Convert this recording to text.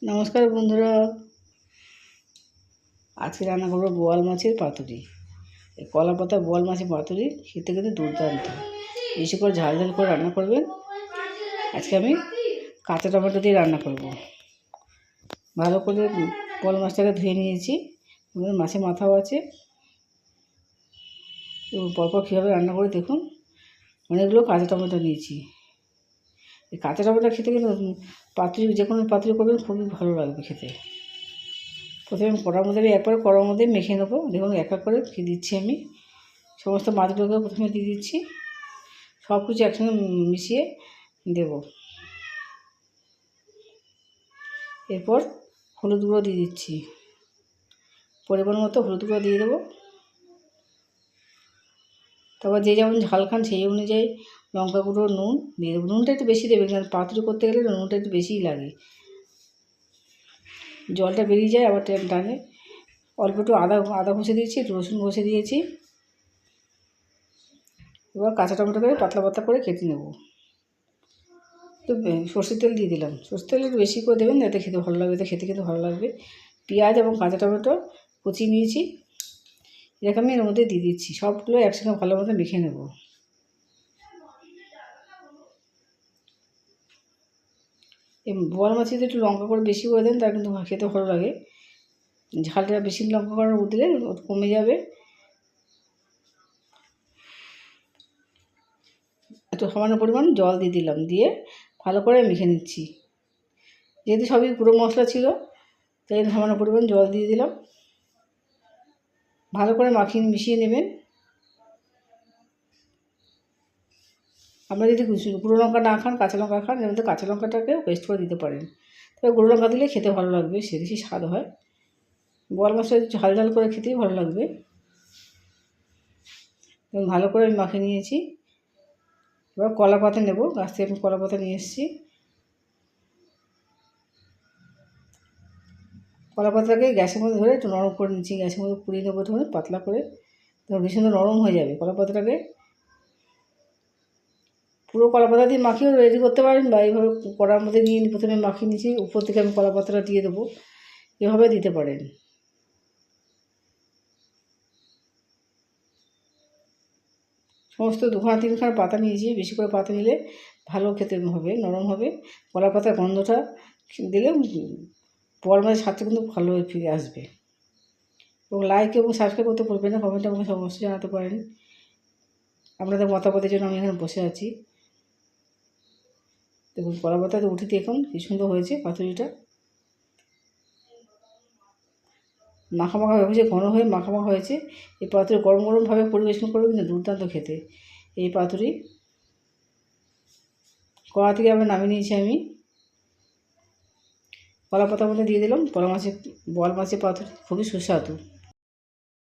নমস্কার বন্ধুরা, আজকে রান্না করবো বোয়াল মাছের পাতুরি। এই কলা পাতা বোয়াল মাছের পাতুরি খেতে খেতে দুর্দান্ত, বেশি করে ঝাল ঝাল করে রান্না করবেন। আজকে আমি কাঁচা টমেটো দিয়ে রান্না করব। ভালো করে বোয়াল মাছটাকে ধুয়ে নিয়েছি, মাছের মাথাও আছে। এবং পরপর কীভাবে রান্না করে দেখুন। অনেকগুলো কাঁচা টমেটো নিয়েছি। এই কাঁচা টমেটো খেতে কিন্তু পাতুরি, যে কোনো পাতুরি করবেন খুবই ভালো লাগবে খেতে। প্রথমে একবার কড়ার মধ্যে মেখে নেবো। দেখুন এক এক করে দিচ্ছি আমি, সমস্ত মাছগুলোকে প্রথমে দিয়ে দিচ্ছি, সব কিছু একসঙ্গে মিশিয়ে দেব। এরপর হলুদ গুঁড়ো দিয়ে দিচ্ছি, পরিমাণ মতো হলুদ গুঁড়ো দিয়ে দেবো। তারপর যে যেমন ঝাল খান সেই অনুযায়ী লঙ্কা গুঁড়ো, নুন দিয়ে দেবো। নুনটা একটু বেশি দেবেন, কারণ পাতুরি করতে গেলে নুনটা একটু বেশিই লাগে, জলটা বেরিয়ে যায় আবার টানে। অল্প একটু আদা ঘষে দিয়েছি, একটু রসুন ঘষে দিয়েছি। এবার কাঁচা টমেটোকে পাতলা পাতলা করে কেটে নেব। একটু সর্ষের তেল দিয়ে দিলাম, সর্ষের তেল একটু বেশি করে দেবেন, যাতে খেতে ভালো লাগবে, খেতে খেতে ভালো লাগবে। পেঁয়াজ এবং কাঁচা টমেটো কুচিয়ে নিয়েছি, এরকম আমি এর মধ্যে দিয়ে দিচ্ছি। সবগুলো একসঙ্গে ভালো মতো মেখে নেব। এই বোয়াল মাছে যদি একটু লঙ্কা করে বেশি করে দেন, তার কিন্তু খেতে ভালো লাগে। ঝালটা বেশি লঙ্কা করে দিলে কমে যাবে। একটু সামান্য পরিমাণ জল দিয়ে দিলাম, দিয়ে ভালো করে মেখে নিচ্ছি। যেহেতু সবই গুঁড়ো মশলা ছিল, তাই সামান্য পরিমাণ জল দিয়ে দিলাম। ভালো করে মিশিয়ে নেবেন। আপনারা যদি গুঁড়ো লঙ্কা না খান, কাঁচা লঙ্কা খান, এর মধ্যে কাঁচা লঙ্কাটাকে পেস্ট করে দিতে পারেন। তবে গুঁড়ো লঙ্কা দিলে খেতে ভালো লাগবে, সে বেশি স্বাদ হয়। বোয়াল মাছটা ঝাল ঝাল করে খেতেই ভালো লাগবে। এবং ভালো করে আমি মাখিয়ে নিয়েছি। এবার কলা পাতা নেব, গাছ থেকে আমি কলা পাতা নিয়ে এসেছি। কলা পাতাটাকে গ্যাসের মধ্যে ধরে একটু নরম করে নিচ্ছি, গ্যাসের মধ্যে পুড়িয়ে নেবো ধরে পাতলা করে, তখন ভীষণ নরম হয়ে যাবে। কলা পাতাটাকে পুরো কলা পাতা দিয়ে মাখিয়েও রেডি করতে পারেন, বা এইভাবে কড়ার মধ্যে নিয়ে প্রথমে মাখিয়ে নিয়েছি, উপর থেকে আমি কলা পাতাটা দিয়ে দেবো, এভাবে দিতে পারেন। সমস্ত দুখানা তিনখানা পাতা নিয়েছি, বেশি করে পাতা নিলে ভালো খেতে হবে, নরম হবে। কলা পাতার গন্ধটা দিলে বোয়াল মাছের স্বাদটা কিন্তু ভালোভাবে ফিরে আসবে। এবং লাইক এবং সাবস্ক্রাইব করতে ভুলবেন না, কমেন্টে আমাকে সমস্যা জানাতে পারেন। আপনাদের মতামতের জন্য আমি এখানে বসে আছি। দেখুন কলা পাতাতে উঠে দেখুন কী সুন্দর হয়েছে পাতুরিটা। মাখা মাখা হয়েছে, ঘন হয়ে মাখা মাখা হয়েছে। এই পাতুরি গরম গরমভাবে পরিবেশন করবে কিন্তু দুর্দান্ত খেতে। এই পাতুরি কড়া থেকে আবার নামিয়ে নিয়েছি আমি, কলা পাতার মধ্যে দিয়ে দিলাম বোয়াল মাছের পাতুরি, খুবই সুস্বাদু।